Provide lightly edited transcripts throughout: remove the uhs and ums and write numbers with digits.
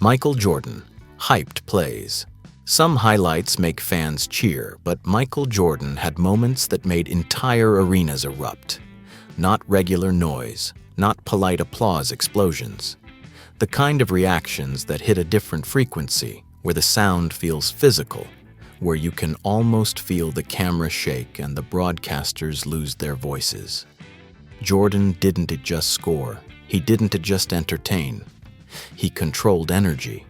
Michael Jordan, hyped plays. Some highlights make fans cheer, but Michael Jordan had moments that made entire arenas erupt. Not regular noise, not polite applause explosions. The kind of reactions that hit a different frequency, where the sound feels physical, where you can almost feel the camera shake and the broadcasters lose their voices. Jordan didn't just score, he didn't just entertain. He controlled energy.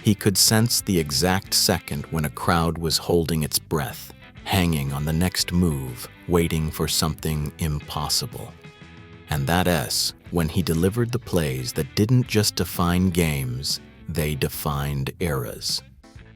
He could sense the exact second when a crowd was holding its breath, hanging on the next move, waiting for something impossible. And that S, when he delivered the plays that didn't just define games, they defined eras.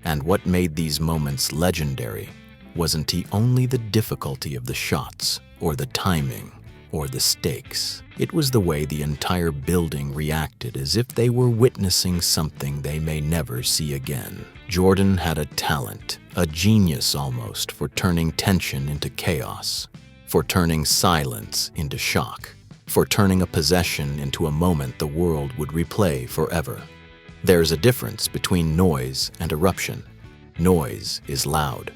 And what made these moments legendary wasn't only the difficulty of the shots, or the timing, or the stakes. It was the way the entire building reacted as if they were witnessing something they may never see again. Jordan had a talent, a genius almost, for turning tension into chaos, for turning silence into shock, for turning a possession into a moment the world would replay forever. There's a difference between noise and eruption. Noise is loud.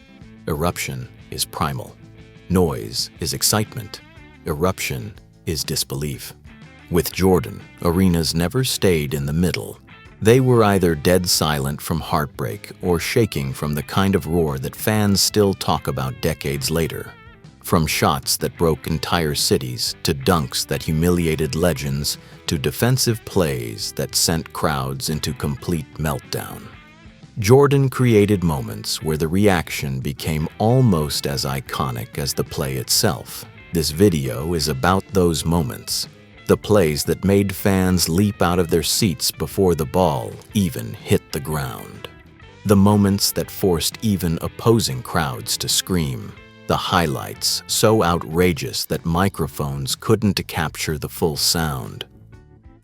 Eruption is primal. Noise is excitement. Eruption is disbelief. With Jordan, arenas never stayed in the middle. They were either dead silent from heartbreak or shaking from the kind of roar that fans still talk about decades later. From shots that broke entire cities, to dunks that humiliated legends, to defensive plays that sent crowds into complete meltdown. Jordan created moments where the reaction became almost as iconic as the play itself. This video is about those moments, the plays that made fans leap out of their seats before the ball even hit the ground. The moments that forced even opposing crowds to scream. The highlights so outrageous that microphones couldn't capture the full sound.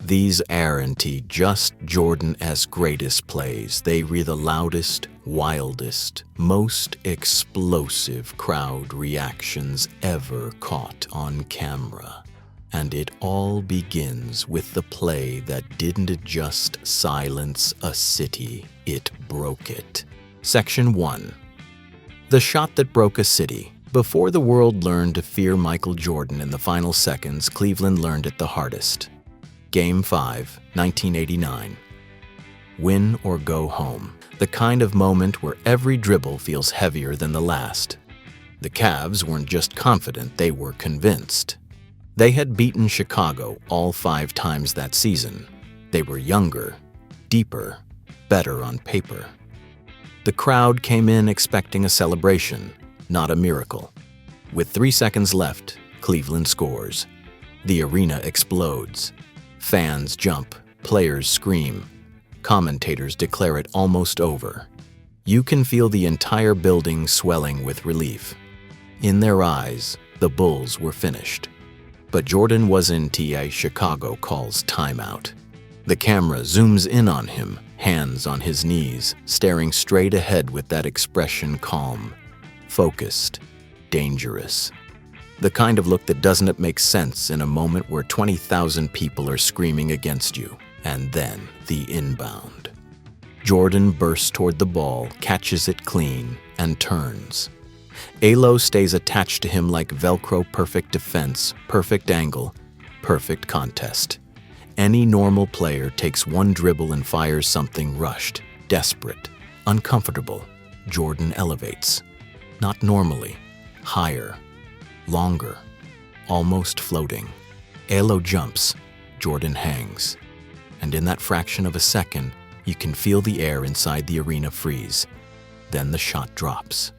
These aren't just Jordan's greatest plays, they were the loudest, wildest, most explosive crowd reactions ever caught on camera. And it all begins with the play that didn't just silence a city, it broke it. Section 1. The shot that broke a city. Before the world learned to fear Michael Jordan in the final seconds, Cleveland learned it the hardest. Game 5, 1989. Win or go home. The kind of moment where every dribble feels heavier than the last. The Cavs weren't just confident, they were convinced. They had beaten Chicago all 5 times that season. They were younger, deeper, better on paper. The crowd came in expecting a celebration, not a miracle. With 3 seconds left, Cleveland scores. The arena explodes. Fans jump, players scream. Commentators declare it almost over. You can feel the entire building swelling with relief. In their eyes, the Bulls were finished. But Jordan was in TA. Chicago calls timeout. The camera zooms in on him, hands on his knees, staring straight ahead with that expression calm, focused, dangerous. The kind of look that doesn't make sense in a moment where 20,000 people are screaming against you. And then the inbound. Jordan bursts toward the ball, catches it clean, and turns. Elo stays attached to him like Velcro. Perfect defense, perfect angle, perfect contest. Any normal player takes one dribble and fires something rushed, desperate, uncomfortable. Jordan elevates. Not normally, higher, longer, almost floating. Elo jumps, Jordan hangs. And in that fraction of a second, you can feel the air inside the arena freeze. Then the shot drops.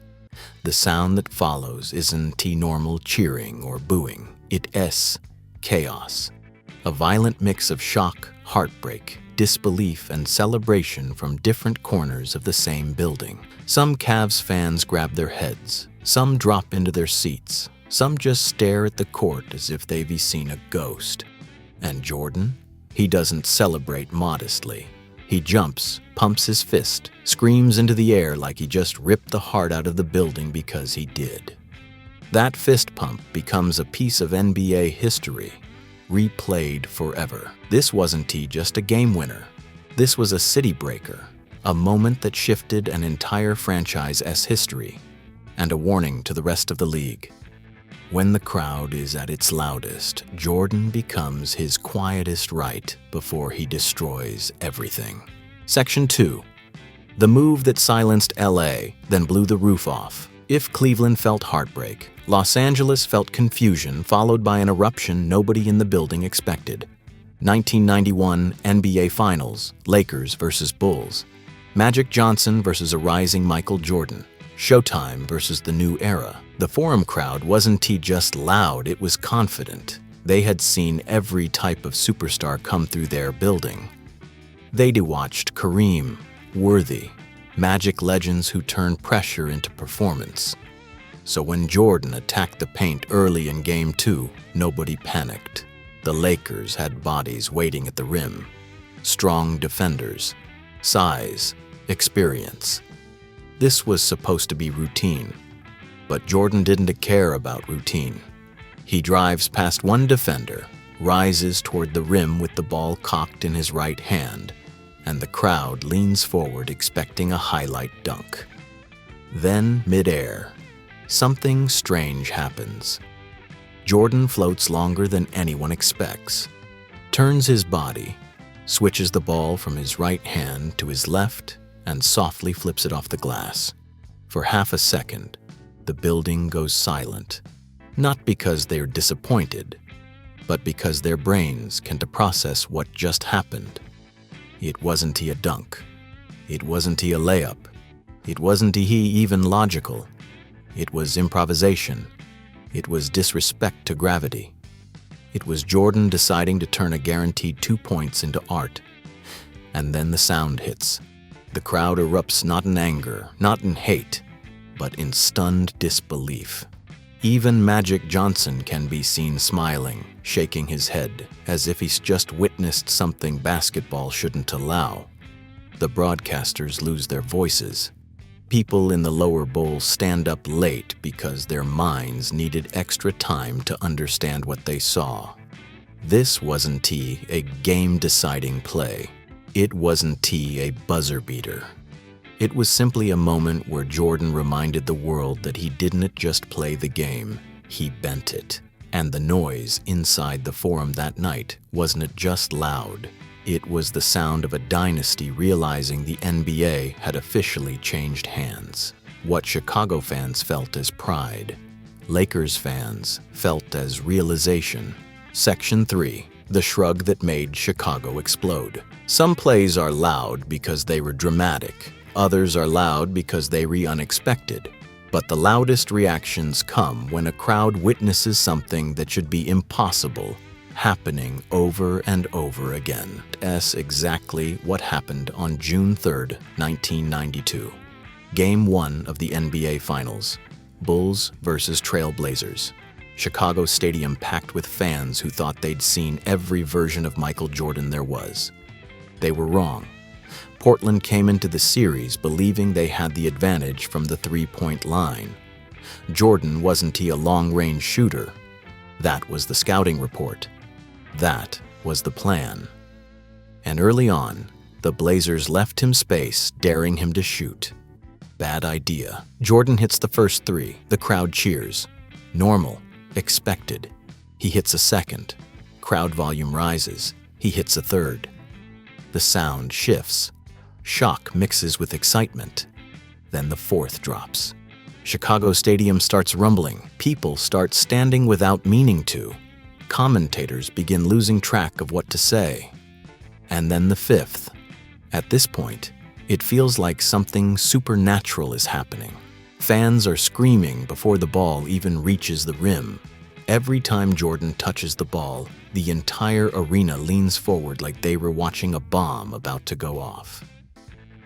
The sound that follows isn't normal cheering or booing. It's chaos. A violent mix of shock, heartbreak, disbelief, and celebration from different corners of the same building. Some Cavs fans grab their heads. Some drop into their seats. Some just stare at the court as if they've seen a ghost. And Jordan? He doesn't celebrate modestly. He jumps, pumps his fist, screams into the air like he just ripped the heart out of the building because he did. That fist pump becomes a piece of NBA history, replayed forever. This wasn't just a game winner. This was a city breaker, a moment that shifted an entire franchise's history, and a warning to the rest of the league. When the crowd is at its loudest, Jordan becomes his quietest right before he destroys everything. Section 2. The move that silenced LA, then blew the roof off. If Cleveland felt heartbreak, Los Angeles felt confusion followed by an eruption nobody in the building expected. 1991 NBA Finals, Lakers versus Bulls. Magic Johnson versus a rising Michael Jordan. Showtime versus the new era. The Forum crowd wasn't just loud, it was confident. They had seen every type of superstar come through their building. They'd watched Kareem, Worthy, Magic legends who turned pressure into performance. So when Jordan attacked the paint early in Game 2, nobody panicked. The Lakers had bodies waiting at the rim. Strong defenders, size, experience. This was supposed to be routine, but Jordan didn't care about routine. He drives past one defender, rises toward the rim with the ball cocked in his right hand, and the crowd leans forward expecting a highlight dunk. Then, midair, something strange happens. Jordan floats longer than anyone expects, turns his body, switches the ball from his right hand to his left, and softly flips it off the glass. For half a second, the building goes silent, not because they're disappointed, but because their brains can't process what just happened. It wasn't a dunk. It wasn't a layup. It wasn't even logical. It was improvisation. It was disrespect to gravity. It was Jordan deciding to turn a guaranteed 2 points into art. And then the sound hits. The crowd erupts not in anger, not in hate, but in stunned disbelief. Even Magic Johnson can be seen smiling, shaking his head, as if he's just witnessed something basketball shouldn't allow. The broadcasters lose their voices. People in the lower bowl stand up late because their minds needed extra time to understand what they saw. This wasn't a game-deciding play. It wasn't a buzzer beater. It was simply a moment where Jordan reminded the world that he didn't just play the game, he bent it. And the noise inside the Forum that night wasn't just loud. It was the sound of a dynasty realizing the NBA had officially changed hands. What Chicago fans felt as pride, Lakers fans felt as realization. Section 3. The shrug that made Chicago explode. Some plays are loud because they were dramatic. Others are loud because they were unexpected. But the loudest reactions come when a crowd witnesses something that should be impossible happening over and over again. That's exactly what happened on June 3, 1992. Game 1 of the NBA Finals. Bulls versus Trail Blazers. Chicago Stadium packed with fans who thought they'd seen every version of Michael Jordan there was. They were wrong. Portland came into the series believing they had the advantage from the three-point line. Jordan wasn't a long-range shooter. That was the scouting report. That was the plan. And early on, the Blazers left him space, daring him to shoot. Bad idea. Jordan hits the first three. The crowd cheers. Normal. Expected. He hits a second. Crowd volume rises. He hits a third. The sound shifts. Shock mixes with excitement. Then the fourth drops. Chicago Stadium starts rumbling. People start standing without meaning to. Commentators begin losing track of what to say. And then the fifth. At this point, it feels like something supernatural is happening. Fans are screaming before the ball even reaches the rim. Every time Jordan touches the ball, the entire arena leans forward like they were watching a bomb about to go off.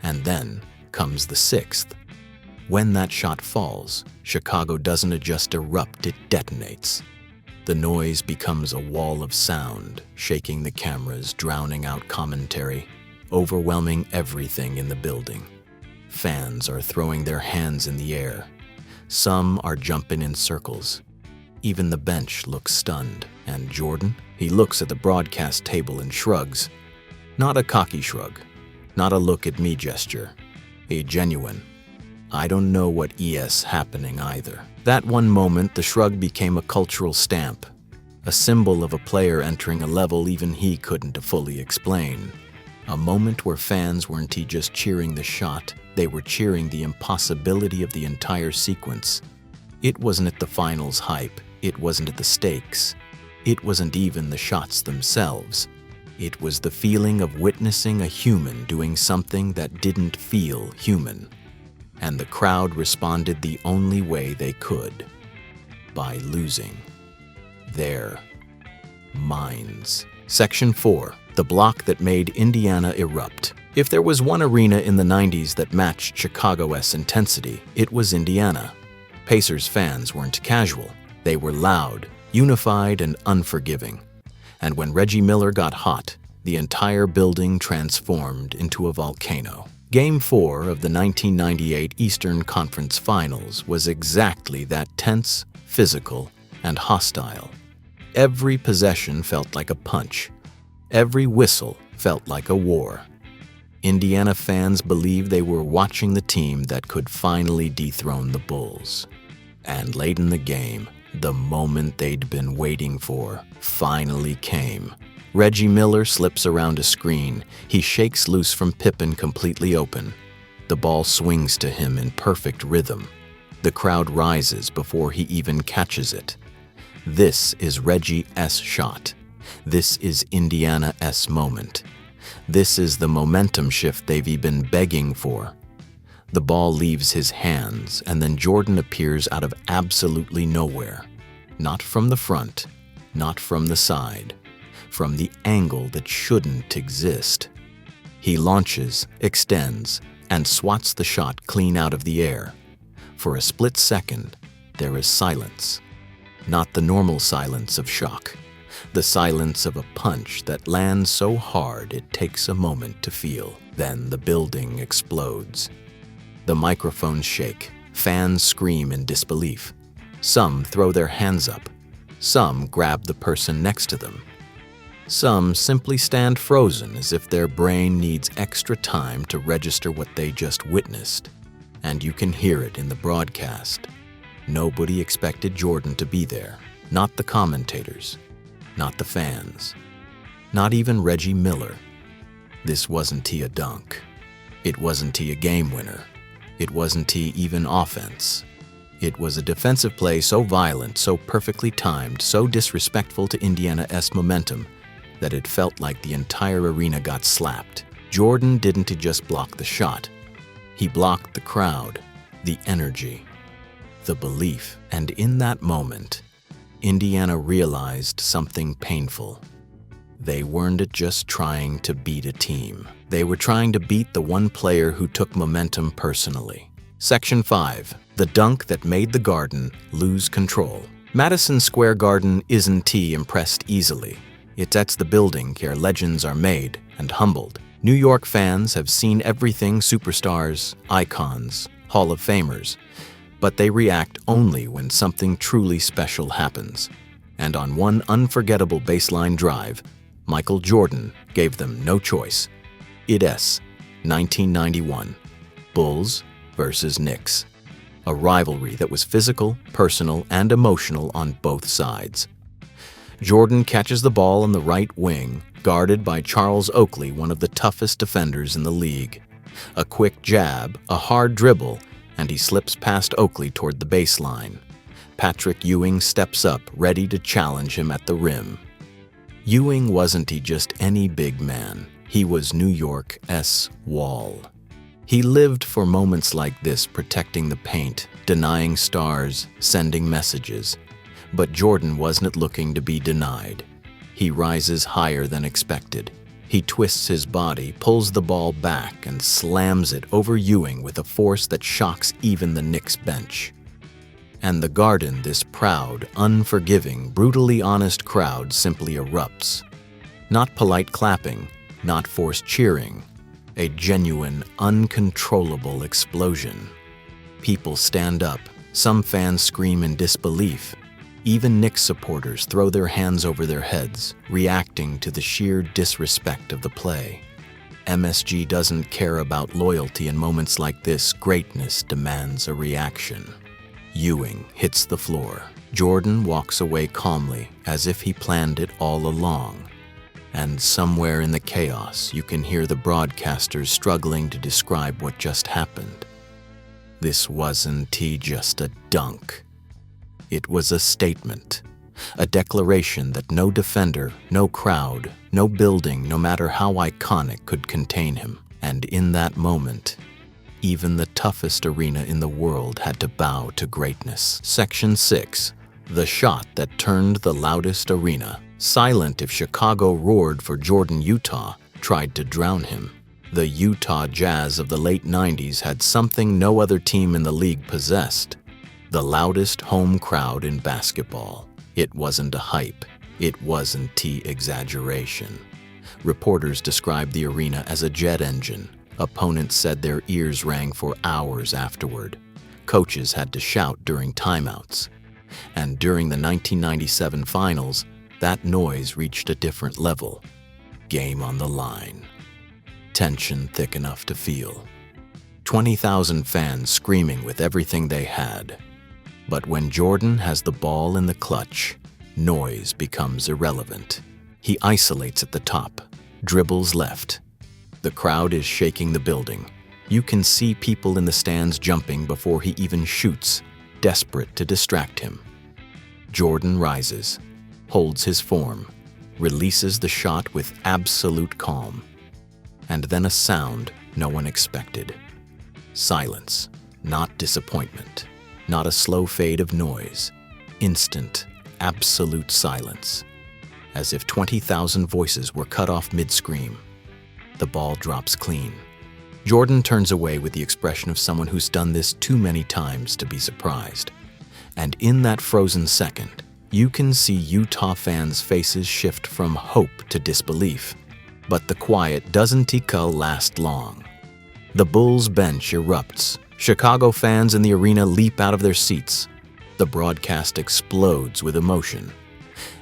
And then comes the sixth. When that shot falls, Chicago doesn't just erupt, it detonates. The noise becomes a wall of sound, shaking the cameras, drowning out commentary, overwhelming everything in the building. Fans are throwing their hands in the air. Some are jumping in circles. Even the bench looks stunned. And Jordan? He looks at the broadcast table and shrugs. Not a cocky shrug, Not a look at me gesture. A genuine, I don't know what is happening either. That one moment, the shrug became a cultural stamp, a symbol of a player entering a level even he couldn't fully explain. A moment where fans weren't just cheering the shot, they were cheering the impossibility of the entire sequence. It wasn't the finals hype, it wasn't the stakes, it wasn't even the shots themselves. It was the feeling of witnessing a human doing something that didn't feel human. And the crowd responded the only way they could, by losing their minds. Section 4. The block that made Indiana erupt. If there was one arena in the 90s that matched Chicago's intensity, it was Indiana. Pacers fans weren't casual. They were loud, unified, and unforgiving. And when Reggie Miller got hot, the entire building transformed into a volcano. Game 4 of the 1998 Eastern Conference Finals was exactly that tense, physical, and hostile. Every possession felt like a punch. Every whistle felt like a war. Indiana fans believed they were watching the team that could finally dethrone the Bulls. And late in the game, the moment they'd been waiting for finally came. Reggie Miller slips around a screen. He shakes loose from Pippen completely open. The ball swings to him in perfect rhythm. The crowd rises before he even catches it. This is Reggie's shot. This is Indiana's moment. This is the momentum shift they've been begging for. The ball leaves his hands, and then Jordan appears out of absolutely nowhere. Not from the front, not from the side, from the angle that shouldn't exist. He launches, extends, and swats the shot clean out of the air. For a split second, there is silence. Not the normal silence of shock. The silence of a punch that lands so hard it takes a moment to feel. Then the building explodes. The microphones shake. Fans scream in disbelief. Some throw their hands up. Some grab the person next to them. Some simply stand frozen as if their brain needs extra time to register what they just witnessed. And you can hear it in the broadcast. Nobody expected Jordan to be there. Not the commentators. Not the fans. Not even Reggie Miller. This wasn't a dunk. It wasn't a game winner. It wasn't even offense. It was a defensive play so violent, so perfectly timed, so disrespectful to Indiana's momentum that it felt like the entire arena got slapped. Jordan didn't just block the shot. He blocked the crowd, the energy, the belief. And in that moment, Indiana realized something painful. They weren't just trying to beat a team. They were trying to beat the one player who took momentum personally. Section 5. The dunk that made the Garden lose control. Madison Square Garden isn't impressed easily. It's the building where legends are made and humbled. New York fans have seen everything: superstars, icons, Hall of Famers. But they react only when something truly special happens. And on one unforgettable baseline drive, Michael Jordan gave them no choice. It's 1991. Bulls versus Knicks. A rivalry that was physical, personal, and emotional on both sides. Jordan catches the ball on the right wing, guarded by Charles Oakley, one of the toughest defenders in the league. A quick jab, a hard dribble, and he slips past Oakley toward the baseline. Patrick Ewing steps up, ready to challenge him at the rim. Ewing wasn't just any big man. He was New York's wall. He lived for moments like this, protecting the paint, denying stars, sending messages. But Jordan wasn't looking to be denied. He rises higher than expected. He twists his body, pulls the ball back, and slams it over Ewing with a force that shocks even the Knicks bench. And the Garden, this proud, unforgiving, brutally honest crowd, simply erupts. Not polite clapping, not forced cheering. A genuine, uncontrollable explosion. People stand up. Some fans scream in disbelief. Even Knicks supporters throw their hands over their heads, reacting to the sheer disrespect of the play. MSG doesn't care about loyalty. In moments like this, greatness demands a reaction. Ewing hits the floor. Jordan walks away calmly, as if he planned it all along. And somewhere in the chaos, you can hear the broadcasters struggling to describe what just happened. This wasn't just a dunk. It was a statement, a declaration that no defender, no crowd, no building, no matter how iconic, could contain him. And in that moment, even the toughest arena in the world had to bow to greatness. Section 6. The shot that turned the loudest arena. Silent if Chicago roared for Jordan, Utah tried to drown him. The Utah Jazz of the late 90s had something no other team in the league possessed: the loudest home crowd in basketball. It wasn't a hype. It wasn't exaggeration. Reporters described the arena as a jet engine. Opponents said their ears rang for hours afterward. Coaches had to shout during timeouts. And during the 1997 finals, that noise reached a different level. Game on the line. Tension thick enough to feel. 20,000 fans screaming with everything they had. But when Jordan has the ball in the clutch, noise becomes irrelevant. He isolates at the top, dribbles left. The crowd is shaking the building. You can see people in the stands jumping before he even shoots, desperate to distract him. Jordan rises, holds his form, releases the shot with absolute calm. And then a sound no one expected. Silence, not disappointment, not a slow fade of noise. Instant, absolute silence. As if 20,000 voices were cut off mid-scream. The ball drops clean. Jordan turns away with the expression of someone who's done this too many times to be surprised. And in that frozen second, you can see Utah fans' faces shift from hope to disbelief. But the quiet doesn't last long. The Bulls bench erupts. Chicago fans in the arena leap out of their seats. The broadcast explodes with emotion.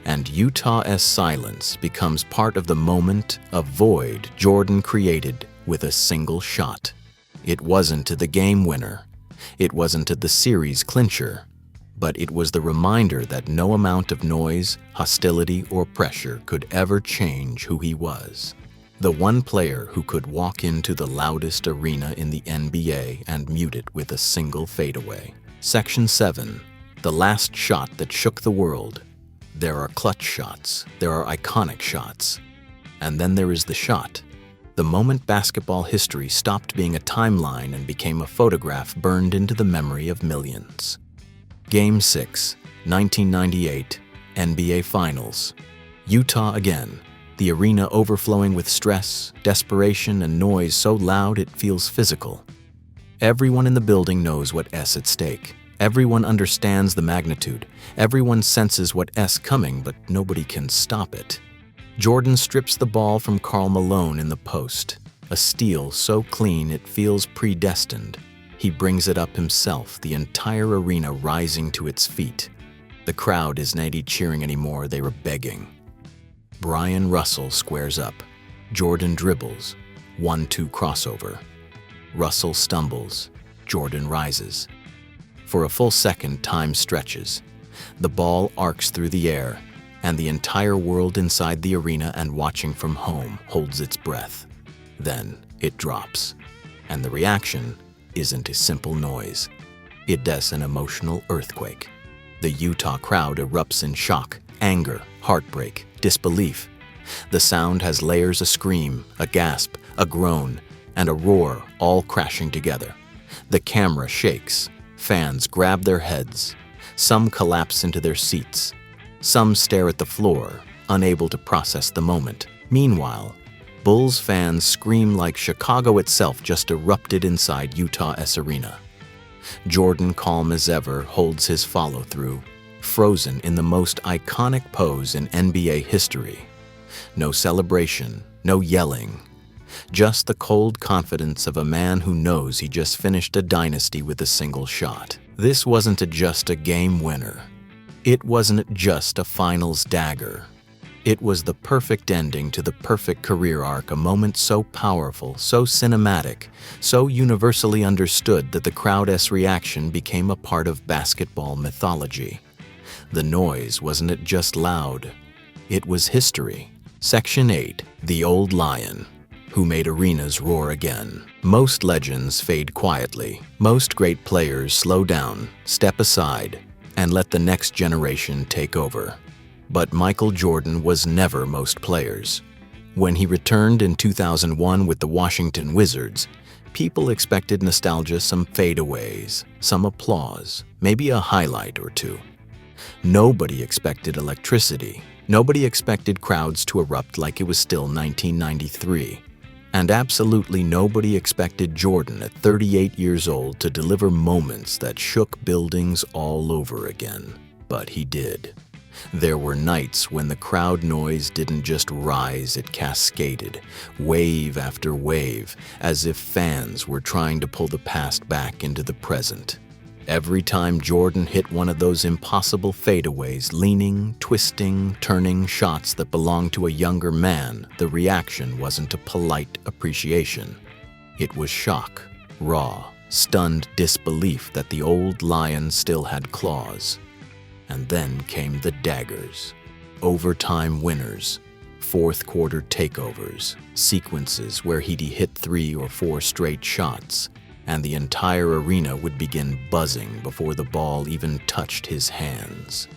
And Utah's silence becomes part of the moment, a void Jordan created with a single shot. It wasn't the game winner. It wasn't the series clincher. But it was the reminder that no amount of noise, hostility, or pressure could ever change who he was. The one player who could walk into the loudest arena in the NBA and mute it with a single fadeaway. Section 7. The last shot that shook the world. There are clutch shots. There are iconic shots. And then there is the shot. The moment basketball history stopped being a timeline and became a photograph burned into the memory of millions. Game 6, 1998, NBA Finals. Utah again, the arena overflowing with stress, desperation, and noise so loud it feels physical. Everyone in the building knows what's at stake. Everyone understands the magnitude. Everyone senses what's coming, but nobody can stop it. Jordan strips the ball from Karl Malone in the post, a steal so clean it feels predestined. He brings it up himself, the entire arena rising to its feet. The crowd isn't cheering anymore, they were begging. Brian Russell squares up. Jordan dribbles. 1-2 crossover. Russell stumbles. Jordan rises. For a full second, time stretches. The ball arcs through the air, and the entire world inside the arena and watching from home holds its breath. Then it drops, and the reaction isn't a simple noise. It's an emotional earthquake. The Utah crowd erupts in shock, anger, heartbreak, disbelief. The sound has layers: a scream, a gasp, a groan, and a roar, all crashing together. The camera shakes. Fans grab their heads. Some collapse into their seats. Some stare at the floor, unable to process the moment. Meanwhile, Bulls fans scream like Chicago itself just erupted inside Utah's arena. Jordan, calm as ever, holds his follow-through, frozen in the most iconic pose in NBA history. No celebration, no yelling. Just the cold confidence of a man who knows he just finished a dynasty with a single shot. This wasn't just a game winner. It wasn't just a finals dagger. It was the perfect ending to the perfect career arc, a moment so powerful, so cinematic, so universally understood that the crowd's reaction became a part of basketball mythology. The noise wasn't just loud, it was history. Section 8. The Old Lion, who made arenas roar again. Most legends fade quietly. Most great players slow down, step aside, and let the next generation take over. But Michael Jordan was never most players. When he returned in 2001 with the Washington Wizards, people expected nostalgia, some fadeaways, some applause, maybe a highlight or two. Nobody expected electricity. Nobody expected crowds to erupt like it was still 1993. And absolutely nobody expected Jordan at 38 years old to deliver moments that shook buildings all over again. But he did. There were nights when the crowd noise didn't just rise, it cascaded, wave after wave, as if fans were trying to pull the past back into the present. Every time Jordan hit one of those impossible fadeaways, leaning, twisting, turning shots that belonged to a younger man, the reaction wasn't a polite appreciation. It was shock, raw, stunned disbelief that the old lion still had claws. And then came the daggers, overtime winners, fourth quarter takeovers, sequences where he'd hit 3 or 4 straight shots, and the entire arena would begin buzzing before the ball even touched his hands.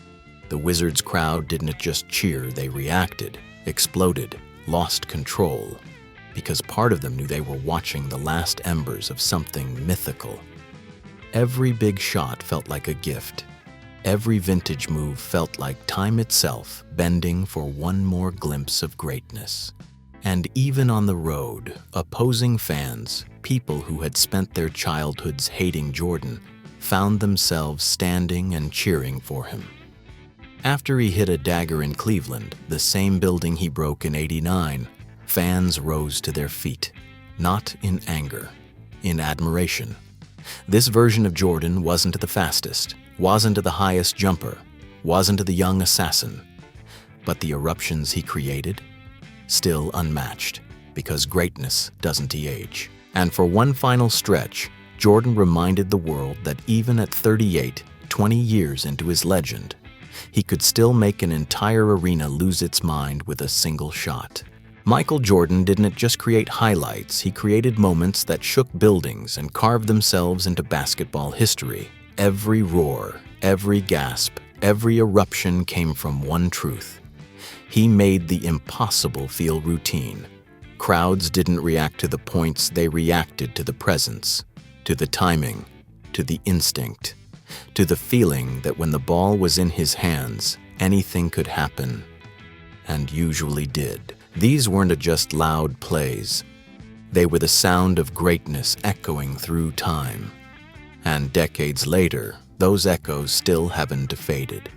The Wizards crowd didn't just cheer, they reacted, exploded, lost control, because part of them knew they were watching the last embers of something mythical. Every big shot felt like a gift. Every vintage move felt like time itself, bending for one more glimpse of greatness. And even on the road, opposing fans, people who had spent their childhoods hating Jordan, found themselves standing and cheering for him. After he hit a dagger in Cleveland, the same building he broke in '89, fans rose to their feet, not in anger, in admiration. This version of Jordan wasn't the fastest, wasn't the highest jumper, wasn't the young assassin, but the eruptions he created, still unmatched, because greatness doesn't age. And for one final stretch, Jordan reminded the world that even at 38, 20 years into his legend, he could still make an entire arena lose its mind with a single shot. Michael Jordan didn't just create highlights, he created moments that shook buildings and carved themselves into basketball history. Every roar, every gasp, every eruption came from one truth. He made the impossible feel routine. Crowds didn't react to the points, they reacted to the presence, to the timing, to the instinct, to the feeling that when the ball was in his hands, anything could happen, and usually did. These weren't just loud plays. They were the sound of greatness echoing through time. And decades later, those echoes still haven't faded.